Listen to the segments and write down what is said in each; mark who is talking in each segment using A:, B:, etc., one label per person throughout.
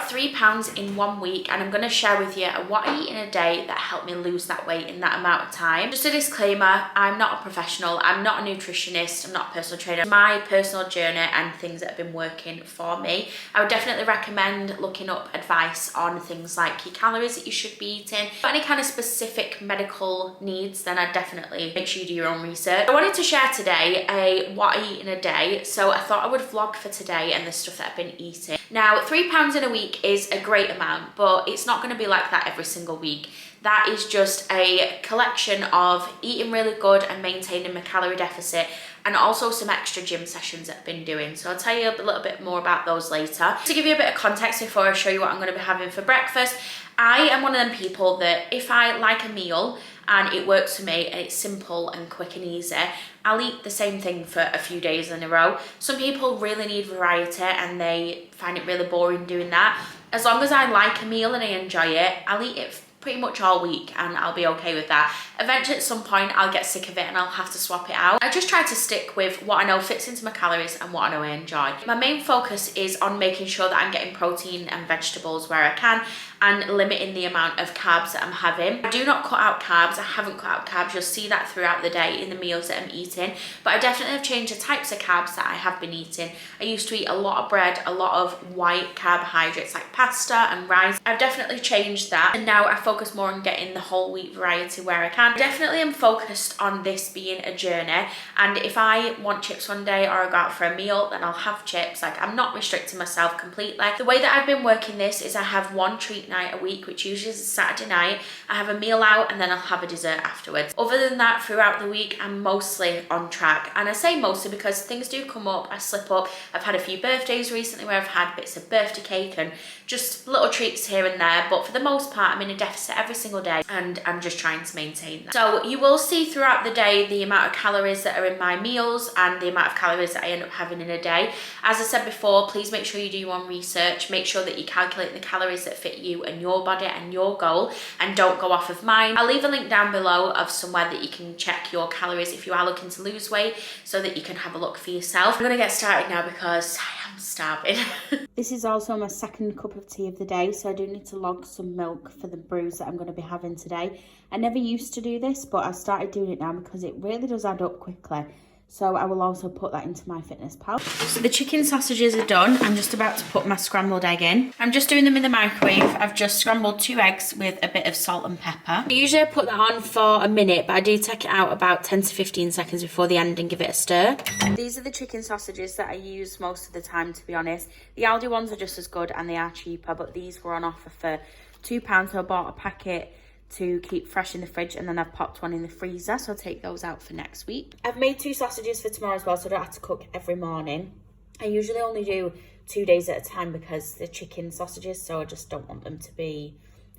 A: dropped 3 pounds in 1 week, and I'm going to share with you what I eat in a day that helped me lose that weight in that amount of time. Just a disclaimer, I'm not a professional, I'm not a nutritionist, I'm not a personal trainer. My personal journey and things that have been working for me. I would definitely recommend looking up advice on things like your calories that you should be eating. If any kind of specific medical needs, then I'd definitely make sure you do your own research. I wanted to share today what I eat in a day, so I thought I would vlog for today and the stuff that I've been eating. Now, 3 pounds in a week is a great amount, but it's not going to be like that every single week. That is just a collection of eating really good and maintaining my calorie deficit, and also some extra gym sessions that I've been doing. So I'll tell you a little bit more about those later. To give you a bit of context before I show you what I'm going to be having for breakfast, I am one of them people that if I like a meal and it works for me and it's simple and quick and easy, I'll eat the same thing for a few days in a row. Some people really need variety and they find it really boring doing that. As long as I like a meal and I enjoy it, I'll eat it pretty much all week and I'll be okay with that. Eventually at some point I'll get sick of it and I'll have to swap it out. I just try to stick with what I know fits into my calories and what I know I enjoy. My main focus is on making sure that I'm getting protein and vegetables where I can and limiting the amount of carbs that I'm having. I do not cut out carbs. I haven't cut out carbs. You'll see that throughout the day in the meals that I'm eating, but I definitely have changed the types of carbs that I have been eating. I used to eat a lot of bread, a lot of white carbohydrates like pasta and rice. I've definitely changed that, and now I focus more on getting the whole wheat variety where I can. I definitely am focused on this being a journey, and if I want chips one day or I go out for a meal, then I'll have chips. Like, I'm not restricting myself completely. The way that I've been working this is I have one treat night a week, which usually is a Saturday night. I have a meal out and then I'll have a dessert afterwards. Other than that, throughout the week, I'm mostly on track. And I say mostly because things do come up, I slip up. I've had a few birthdays recently where I've had bits of birthday cake and just little treats here and there, but for the most part, I'm in a deficit every single day and I'm just trying to maintain that. So you will see throughout the day the amount of calories that are in my meals and the amount of calories that I end up having in a day. As I said before, please make sure you do your own research. Make sure that you calculate the calories that fit you and your body and your goal, and don't go off of mine. I'll leave a link down below of somewhere that you can check your calories if you are looking to lose weight, so that you can have a look for yourself. I'm gonna get started now because I am starving. This is also my second cup of tea of the day, so I do need to log some milk for the brews that I'm going to be having today. I never used to do this, but I've started doing it now because it really does add up quickly. So I will also put that into my fitness pal. So the chicken sausages are done. I'm just about to put my scrambled egg in. I'm just doing them in the microwave. I've just scrambled 2 eggs with a bit of salt and pepper. Usually I put that on for a minute, but I do take it out about 10 to 15 seconds before the end and give it a stir. These are the chicken sausages that I use most of the time, to be honest. The Aldi ones are just as good and they are cheaper, but these were on offer for £2, so I bought a packet to keep fresh in the fridge, and then I've popped one in the freezer, so I'll take those out for next week. I've made 2 sausages for tomorrow as well, so I don't have to cook every morning. I usually only do 2 days at a time because they're chicken sausages, so I just don't want them to be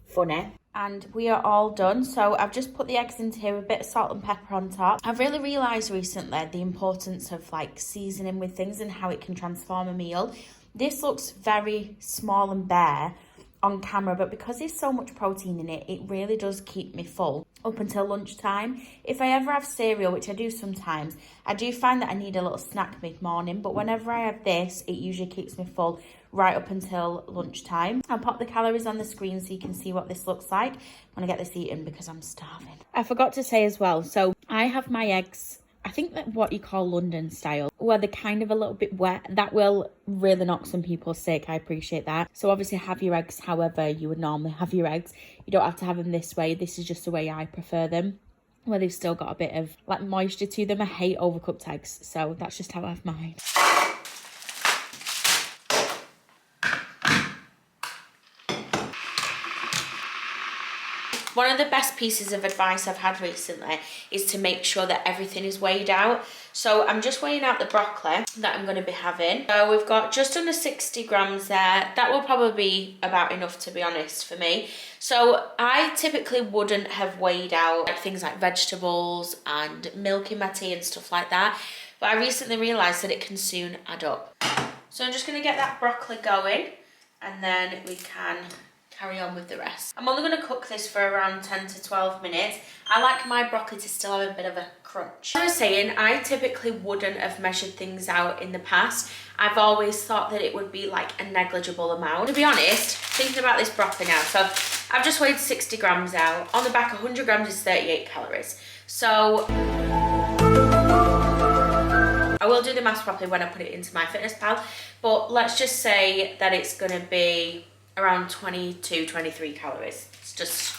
A: funny. And we are all done, so I've just put the eggs into here with a bit of salt and pepper on top. I've really realised recently the importance of like seasoning with things and how it can transform a meal. This looks very small and bare on camera, but because there's so much protein in it, it really does keep me full up until lunchtime. If I ever have cereal, which I do sometimes, I do find that I need a little snack mid-morning, but whenever I have this, it usually keeps me full right up until lunchtime. I'll pop the calories on the screen so you can see what this looks like when I get this eaten because I'm starving. I forgot to say as well, so I have my eggs, I think that what you call London style, where they're kind of a little bit wet. That will really knock some people sick. I appreciate that. So obviously have your eggs however you would normally have your eggs. You don't have to have them this way. This is just the way I prefer them, where they've still got a bit of like moisture to them. I hate overcooked eggs, so that's just how I have mine. One of the best pieces of advice I've had recently is to make sure that everything is weighed out. So I'm just weighing out the broccoli that I'm going to be having. So we've got just under 60 grams there. That will probably be about enough, to be honest, for me. So I typically wouldn't have weighed out things like vegetables and milk in my tea and stuff like that. But I recently realised that it can soon add up. So I'm just going to get that broccoli going, and then we can carry on with the rest. I'm only going to cook this for around 10 to 12 minutes. I like my broccoli to still have a bit of a crunch. As I was saying, I typically wouldn't have measured things out in the past. I've always thought that it would be like a negligible amount. To be honest, thinking about this broccoli now, so I've just weighed 60 grams out. On the back, 100 grams is 38 calories. So I will do the maths properly when I put it into my fitness pal, but let's just say that it's going to be around 22, 23 calories. It's just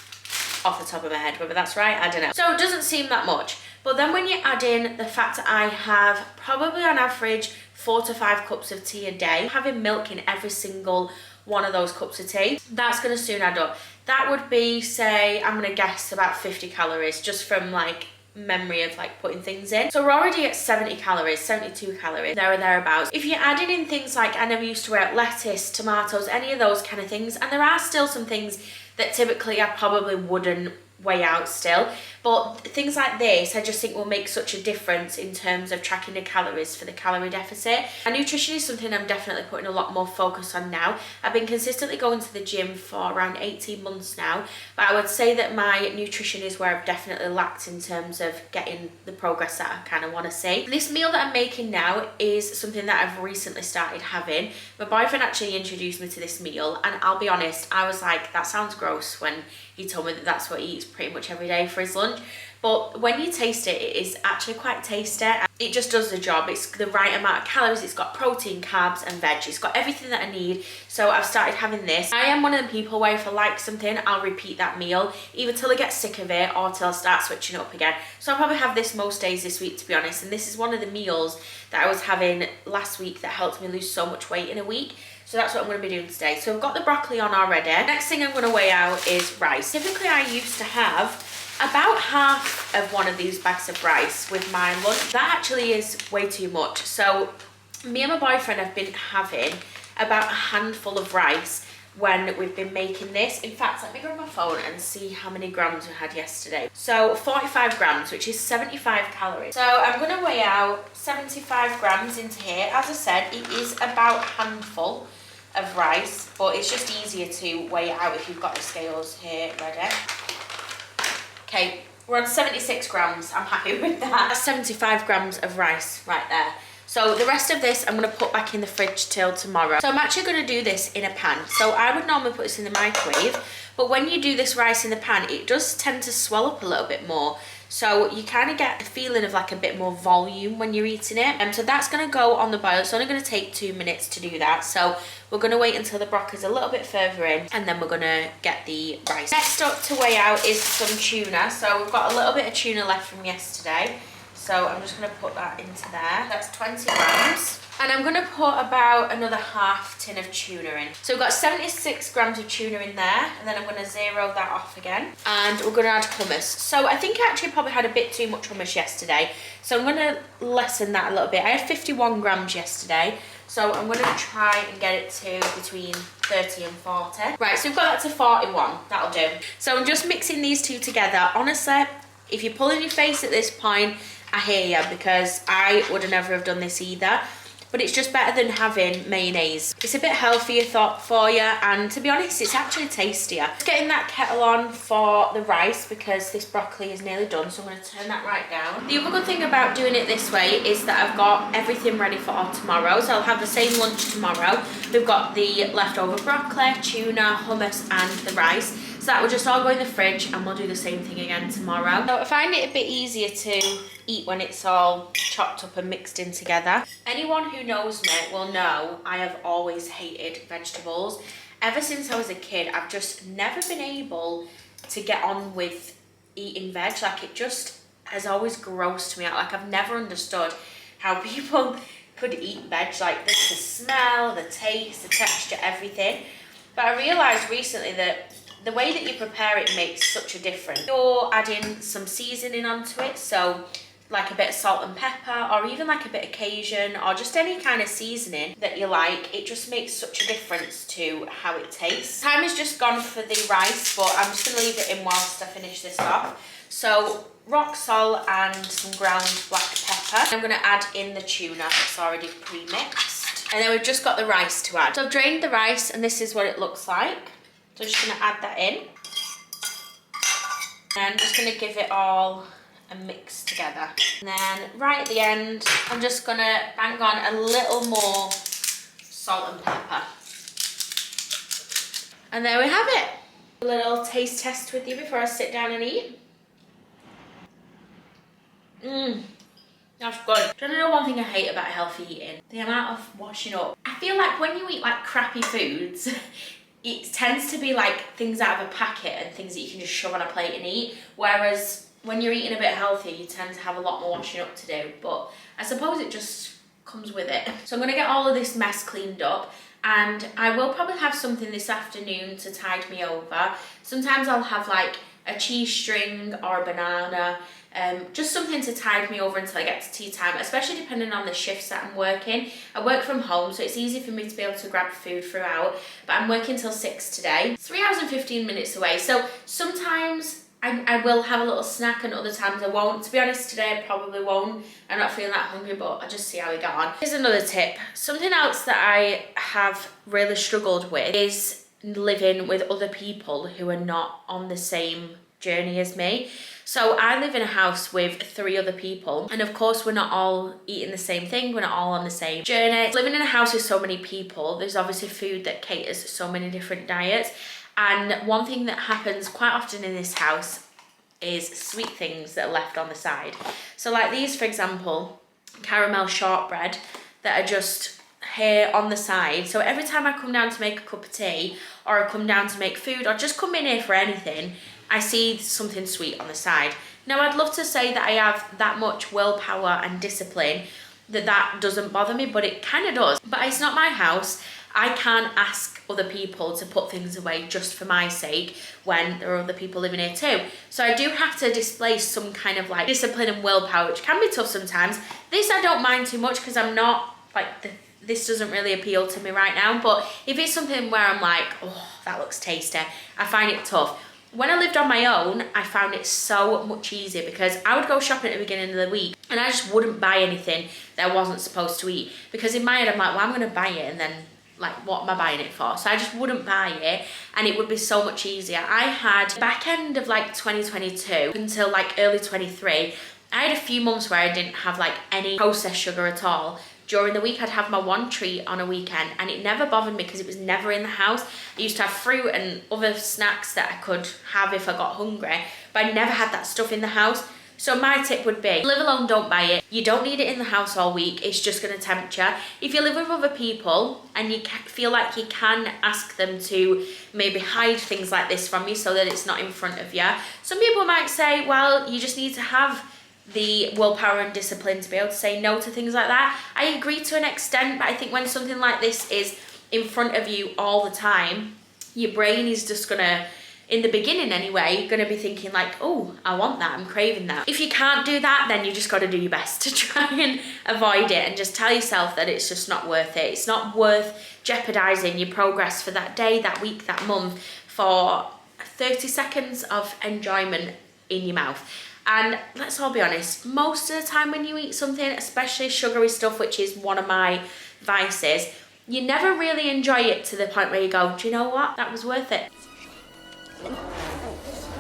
A: off the top of my head, whether that's right, I don't know. So it doesn't seem that much. But then when you add in the fact that I have probably on average 4 to 5 cups of tea a day, having milk in every single one of those cups of tea, that's going to soon add up. That would be, say, I'm going to guess about 50 calories just from like memory of like putting things in. So we're already at 70 calories, 72 calories, there or thereabouts. If you're adding in things like, I never used to eat lettuce, tomatoes, any of those kind of things, and there are still some things that typically I probably wouldn't weigh out still, but things like this I just think will make such a difference in terms of tracking the calories for the calorie deficit. And nutrition is something I'm definitely putting a lot more focus on now. I've been consistently going to the gym for around 18 months now, but I would say that my nutrition is where I've definitely lacked in terms of getting the progress that I kind of want to see. This meal that I'm making now is something that I've recently started having. My boyfriend actually introduced me to this meal, and I'll be honest, I was like, that sounds gross when he told me that that's what he eats pretty much every day for his lunch. But when you taste it, it is actually quite tasty. It just does the job. It's the right amount of calories. It's got protein, carbs and veg. It's got everything that I need. So I've started having this. I am one of the people where if I like something, I'll repeat that meal, either till I get sick of it or till I start switching up again. So I'll probably have this most days this week, to be honest. And this is one of the meals that I was having last week that helped me lose so much weight in a week. So that's what I'm going to be doing today. So I've got the broccoli on already. Next thing I'm going to weigh out is rice. Typically I used to have about half of one of these bags of rice with my lunch. That actually is way too much. So me and my boyfriend have been having about a handful of rice when we've been making this. In fact, let me grab my phone and see how many grams we had yesterday. So 45 grams, which is 75 calories. So I'm going to weigh out 75 grams into here. As I said, it is about a handful of rice, but it's just easier to weigh it out if you've got the scales here ready. Okay, we're on 76 grams. I'm happy with that. That's 75 grams of rice right there. So the rest of this I'm going to put back in the fridge till tomorrow. So I'm actually going to do this in a pan. So I would normally put this in the microwave, but when you do this rice in the pan, it does tend to swell up a little bit more. So you kind of get a feeling of like a bit more volume when you're eating it. So that's going to go on the boil. It's only going to take 2 minutes to do that. So we're going to wait until the broccoli's a little bit further in, and then we're going to get the rice. Next up to weigh out is some tuna. So we've got a little bit of tuna left from yesterday. So I'm just going to put that into there. That's 20 grams. And I'm going to put about another half tin of tuna in. So we've got 76 grams of tuna in there, and then I'm going to zero that off again. And we're going to add hummus. So I think I actually probably had a bit too much hummus yesterday. So I'm going to lessen that a little bit. I had 51 grams yesterday. So I'm going to try and get it to between 30 and 40. Right, so we've got that to 41. That'll do. So I'm just mixing these two together. Honestly, if you're pulling your face at this point, I hear you, because I would have never have done this either. But it's just better than having mayonnaise. It's a bit healthier for you, and to be honest, it's actually tastier. Just getting that kettle on for the rice because this broccoli is nearly done, so I'm going to turn that right down. The other good thing about doing it this way is that I've got everything ready for tomorrow, so I'll have the same lunch tomorrow. We've got the leftover broccoli, tuna, hummus and the rice. So that will just all go in the fridge, and we'll do the same thing again tomorrow. So I find it a bit easier to eat when it's all chopped up and mixed in together. Anyone who knows me will know I have always hated vegetables. Ever since I was a kid, I've just never been able to get on with eating veg. Like, it just has always grossed me out. Like, I've never understood how people could eat veg. Like, the smell, the taste, the texture, everything. But I realised recently that the way that you prepare it makes such a difference. You're adding some seasoning onto it, so like a bit of salt and pepper, or even like a bit of Cajun, or just any kind of seasoning that you like. It just makes such a difference to how it tastes. Time has just gone for the rice, but I'm just going to leave it in whilst I finish this off. So rock salt and some ground black pepper. I'm going to add in the tuna that's already pre-mixed. And then we've just got the rice to add. So I've drained the rice, and this is what it looks like. So I'm just gonna add that in. And I'm just gonna give it all a mix together. And then right at the end, I'm just gonna bang on a little more salt and pepper. And there we have it. A little taste test with you before I sit down and eat. That's good. Do you know one thing I hate about healthy eating? The amount of washing up. I feel like when you eat like crappy foods, it tends to be like things out of a packet and things that you can just shove on a plate and eat. Whereas when you're eating a bit healthy, you tend to have a lot more washing up to do. But I suppose it just comes with it. So I'm gonna get all of this mess cleaned up, and I will probably have something this afternoon to tide me over. Sometimes I'll have like a cheese string or a banana, just something to tide me over until I get to tea time, especially depending on the shifts that I'm working. I work from home, so it's easy for me to be able to grab food throughout, but I'm working till 6 today. 3 hours and 15 minutes away, so sometimes I will have a little snack and other times I won't. To be honest, today I probably won't. I'm not feeling that hungry, but I'll just see how we get on. Here's another tip. Something else that I have really struggled with is living with other people who are not on the same journey as me. So I live in a house with 3 other people, and of course we're not all eating the same thing, we're not all on the same journey. Living in a house with so many people, there's obviously food that caters to so many different diets, and one thing that happens quite often in this house is sweet things that are left on the side. So like these, for example, caramel shortbread that are just here on the side. So every time I come down to make a cup of tea, or I come down to make food, or just come in here for anything, I see something sweet on the side. Now I'd love to say that I have that much willpower and discipline that doesn't bother me, but it kind of does. But it's not my house. I can't ask other people to put things away just for my sake when there are other people living here too. So I do have to display some kind of like discipline and willpower, which can be tough sometimes. This I don't mind too much because I'm not like, this doesn't really appeal to me right now. But if it's something where I'm like, oh, that looks tasty, I find it tough. When I lived on my own, I found it so much easier because I would go shopping at the beginning of the week and I just wouldn't buy anything that I wasn't supposed to eat. Because in my head, I'm like, well, I'm going to buy it and then like, what am I buying it for? So I just wouldn't buy it and it would be so much easier. I had back end of like 2022 until like early 23, I had a few months where I didn't have like any processed sugar at all. During the week, I'd have my one treat on a weekend and it never bothered me because it was never in the house. I used to have fruit and other snacks that I could have if I got hungry, but I never had that stuff in the house. So my tip would be, live alone, don't buy it. You don't need it in the house all week. It's just gonna tempt you. If you live with other people and you feel like you can ask them to maybe hide things like this from you so that it's not in front of you. Some people might say, well, you just need to have the willpower and discipline to be able to say no to things like that. I agree to an extent, but I think when something like this is in front of you all the time, your brain is just gonna, in the beginning anyway, gonna be thinking like, oh, I want that, I'm craving that. If you can't do that, then you just gotta do your best to try and avoid it and just tell yourself that it's just not worth it. It's not worth jeopardizing your progress for that day, that week, that month for 30 seconds of enjoyment in your mouth. And let's all be honest, most of the time when you eat something, especially sugary stuff, which is one of my vices, you never really enjoy it to the point where you go, do you know what? That was worth it.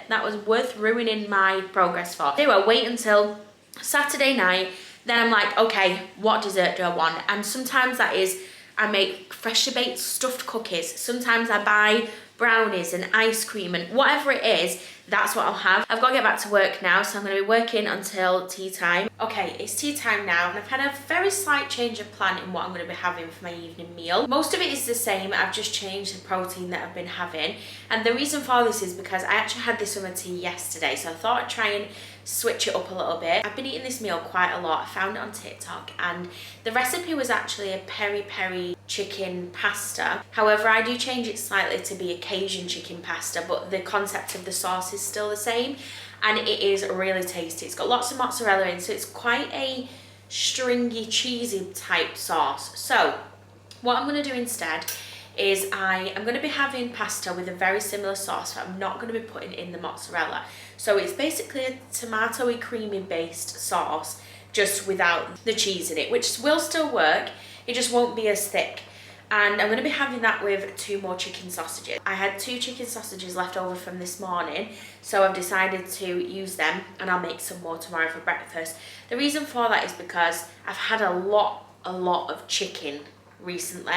A: That was worth ruining my progress for. Anyway, I wait until Saturday night, then I'm like, okay, what dessert do I want? And sometimes that is, I make freshly baked stuffed cookies. Sometimes I buy brownies and ice cream and whatever it is, that's what I'll have. I've got to get back to work now, so I'm going to be working until tea time. Okay, it's tea time now, and I've had a very slight change of plan in what I'm going to be having for my evening meal. Most of it is the same, I've just changed the protein that I've been having, and the reason for this is because I actually had this with my tea yesterday, so I thought I'd try and switch it up a little bit. I've been eating this meal quite a lot. I found it on TikTok, and the recipe was actually a peri-peri chicken pasta. However, I do change it slightly to be a Cajun chicken pasta, but the concept of the sauce is still the same, and it is really tasty. It's got lots of mozzarella in, so it's quite a stringy, cheesy type sauce. So what I'm going to do instead is I am going to be having pasta with a very similar sauce, but I'm not going to be putting in the mozzarella. So it's basically a tomatoey creamy based sauce, just without the cheese in it, which will still work. It just won't be as thick. and I'm going to be having that with 2 more chicken sausages. I had 2 chicken sausages left over from this morning, so I've decided to use them, and I'll make some more tomorrow for breakfast. The reason for that is because I've had a lot of chicken recently.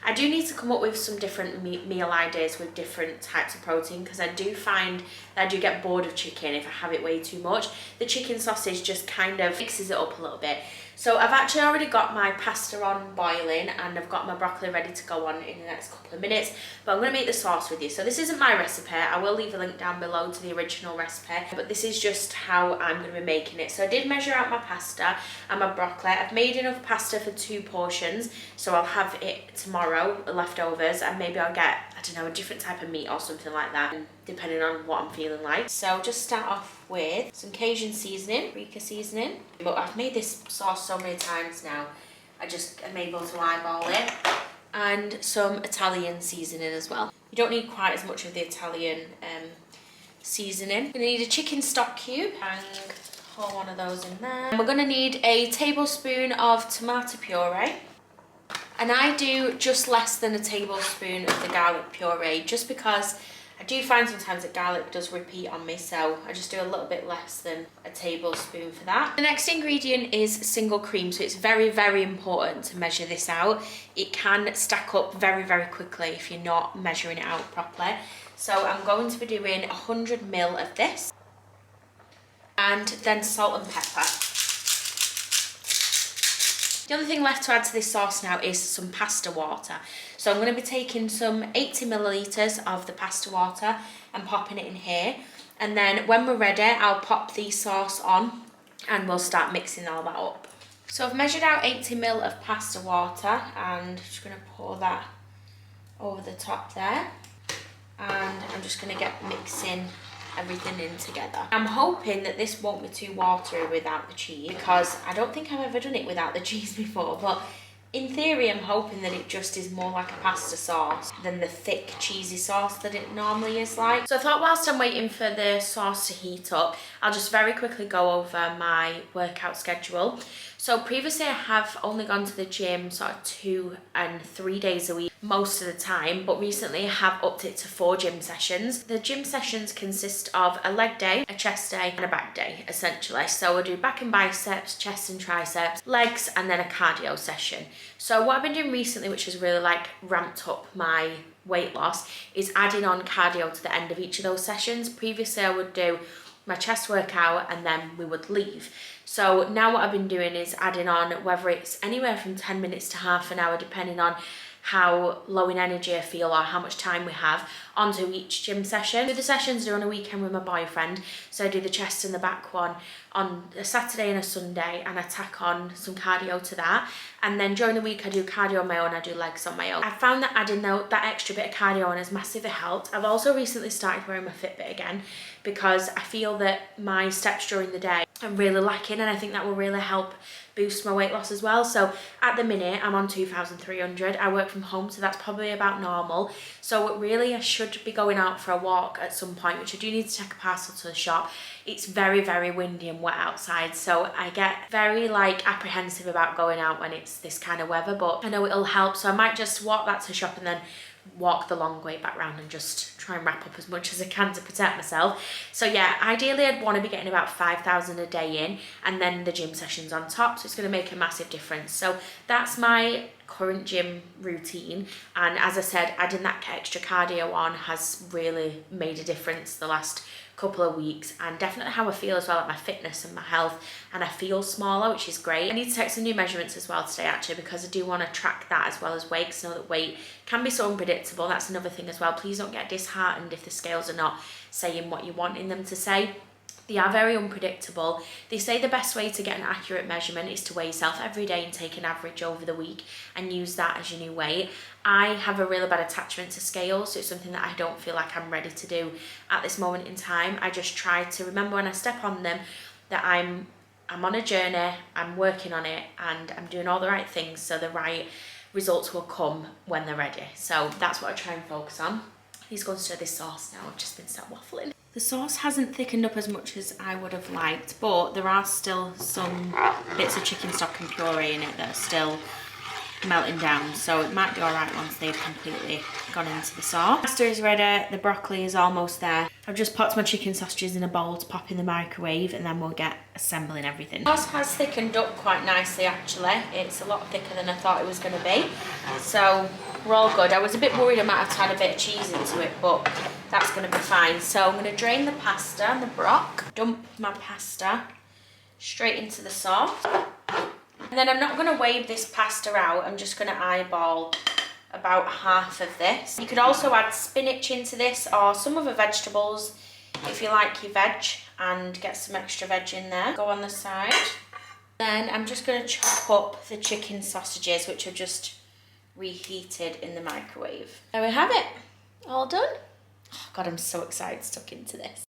A: I do need to come up with some different meal ideas with different types of protein, because I do find that I do get bored of chicken if I have it way too much. The chicken sausage just kind of mixes it up a little bit. So I've actually already got my pasta on boiling, and I've got my broccoli ready to go on in the next couple of minutes, but I'm going to make the sauce with you. So this isn't my recipe. I will leave a link down below to the original recipe, but this is just how I'm going to be making it. So I did measure out my pasta and my broccoli. I've made enough pasta for 2 portions, so I'll have it tomorrow, the leftovers, and maybe I'll get, I don't know, a different type of meat or something like that, depending on what I'm feeling like. So just start off with some Cajun seasoning, paprika seasoning. But I've made this sauce so many times now, I just am able to eyeball it. And some Italian seasoning as well. You don't need quite as much of the Italian seasoning. We're gonna need a chicken stock cube, and pour one of those in there. And we're gonna need a tablespoon of tomato puree. And I do just less than a tablespoon of the garlic puree, just because I do find sometimes that garlic does repeat on me, so I just do a little bit less than a tablespoon for that. The next ingredient is single cream, so it's very, very important to measure this out. It can stack up very, very quickly if you're not measuring it out properly. So I'm going to be doing 100 ml of this, and then salt and pepper. The only thing left to add to this sauce now is some pasta water. So I'm going to be taking some 80 millilitres of the pasta water and popping it in here. And then when we're ready, I'll pop the sauce on and we'll start mixing all that up. So I've measured out 80 ml of pasta water, and just going to pour that over the top there. And I'm just going to get mixing everything in together. I'm hoping that this won't be too watery without the cheese, because I don't think I've ever done it without the cheese before, but in theory I'm hoping that it just is more like a pasta sauce than the thick cheesy sauce that it normally is like. So I thought whilst I'm waiting for the sauce to heat up, I'll just very quickly go over my workout schedule. So previously I have only gone to the gym sort of 2 and 3 days a week most of the time, but recently I have upped it to 4 gym sessions. The gym sessions consist of a leg day, a chest day, and a back day essentially. So we'll do back and biceps, chest and triceps, legs, and then a cardio session. So what I've been doing recently, which has really like ramped up my weight loss, is adding on cardio to the end of each of those sessions. Previously I would do my chest workout and then we would leave. So now what I've been doing is adding on, whether it's anywhere from 10 minutes to half an hour, depending on how low in energy I feel or how much time we have, onto each gym session. The sessions are on a weekend with my boyfriend, so I do the chest and the back one on a Saturday and a Sunday, and I tack on some cardio to that. And then during the week I do cardio on my own, I do legs on my own. I found that adding that extra bit of cardio on has massively helped. I've also recently started wearing my Fitbit again, because I feel that my steps during the day I'm really lacking, and I think that will really help boost my weight loss as well. So at the minute I'm on 2,300. I work from home, so that's probably about normal. So really I should be going out for a walk at some point, which I do need to take a parcel to the shop. It's very, very windy and wet outside, so I get very like apprehensive about going out when it's this kind of weather, but I know it'll help. So I might just walk back to the shop and then walk the long way back round and just try and wrap up as much as I can to protect myself. So yeah, ideally I'd want to be getting about 5,000 a day in, and then the gym sessions on top, so it's going to make a massive difference. So that's my current gym routine, and as I said, adding that extra cardio on has really made a difference the last couple of weeks, and definitely how I feel as well, at my fitness and my health, and I feel smaller, which is great. I need to take some new measurements as well today actually, because I do want to track that as well as weight, because I know that weight can be so unpredictable. That's another thing as well. Please don't get disheartened if the scales are not saying what you're wanting them to say. They are very unpredictable. They say the best way to get an accurate measurement is to weigh yourself every day and take an average over the week and use that as your new weight. I have a really bad attachment to scales, so it's something that I don't feel like I'm ready to do at this moment in time. I just try to remember when I step on them that I'm on a journey, I'm working on it, and I'm doing all the right things, so the right results will come when they're ready. So that's what I try and focus on. Please go and stir this sauce now. I've just been sat waffling. The sauce hasn't thickened up as much as I would have liked, but there are still some bits of chicken stock and puree in it that are still melting down, so it might be alright once they've completely gone into the sauce. Pasta is ready, the broccoli is almost there. I've just popped my chicken sausages in a bowl to pop in the microwave, and then we'll get assembling everything. The sauce has thickened up quite nicely actually. It's a lot thicker than I thought it was going to be, so we're all good. I was a bit worried I might have to add a bit of cheese into it, but that's going to be fine. So I'm going to drain the pasta and the brock, dump my pasta straight into the sauce. And then I'm not going to weigh this pasta out, I'm just going to eyeball about half of this. You could also add spinach into this or some other vegetables if you like your veg, and get some extra veg in there. Go on the side. Then I'm just going to chop up the chicken sausages, which I've just reheated in the microwave. There we have it, all done. Oh God, I'm so excited to tuck into this.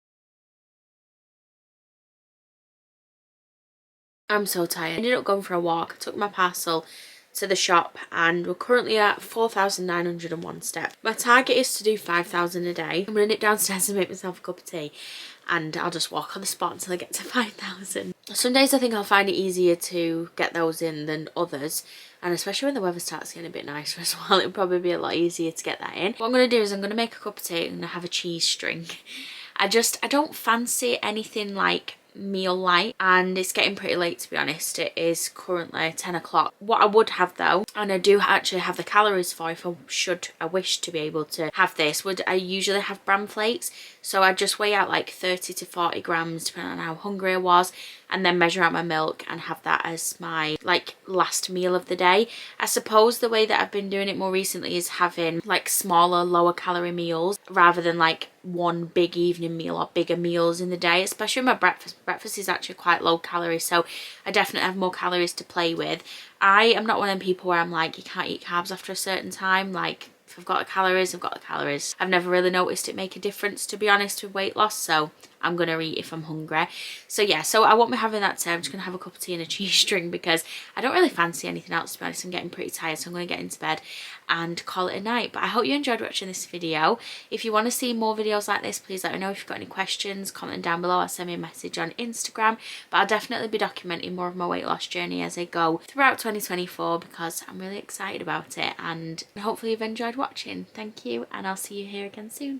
A: I'm so tired. I ended up going for a walk. I took my parcel to the shop and we're currently at 4,901 steps. My target is to do 5,000 a day. I'm going to nip downstairs and make myself a cup of tea, and I'll just walk on the spot until I get to 5,000. Some days I think I'll find it easier to get those in than others, and especially when the weather starts getting a bit nicer as well, it'll probably be a lot easier to get that in. What I'm going to do is I'm going to make a cup of tea and have a cheese string. I don't fancy anything like meal light, and it's getting pretty late to be honest. It is currently 10 o'clock. What I would have though, and I do actually have the calories for if I wish to be able to have this, I usually have bran flakes, so I just weigh out like 30 to 40 grams depending on how hungry I was, and then measure out my milk and have that as my like last meal of the day. I suppose the way that I've been doing it more recently is having like smaller, lower calorie meals rather than like one big evening meal or bigger meals in the day, especially my breakfast. Breakfast is actually quite low calorie, so I definitely have more calories to play with. I am not one of them people where I'm like, you can't eat carbs after a certain time. Like, if I've got the calories, I've got the calories. I've never really noticed it make a difference, to be honest, with weight loss, so I'm gonna eat if I'm hungry. So yeah, so I won't be having that today. I'm just gonna have a cup of tea and a cheese string because I don't really fancy anything else, to be honest. I'm getting pretty tired, so I'm gonna get into bed and call it a night. But I hope you enjoyed watching this video. If you want to see more videos like this, please let me know. If you've got any questions, comment down below or send me a message on Instagram. But I'll definitely be documenting more of my weight loss journey as I go throughout 2024 because I'm really excited about it, and hopefully you've enjoyed watching. Thank you, and I'll see you here again soon.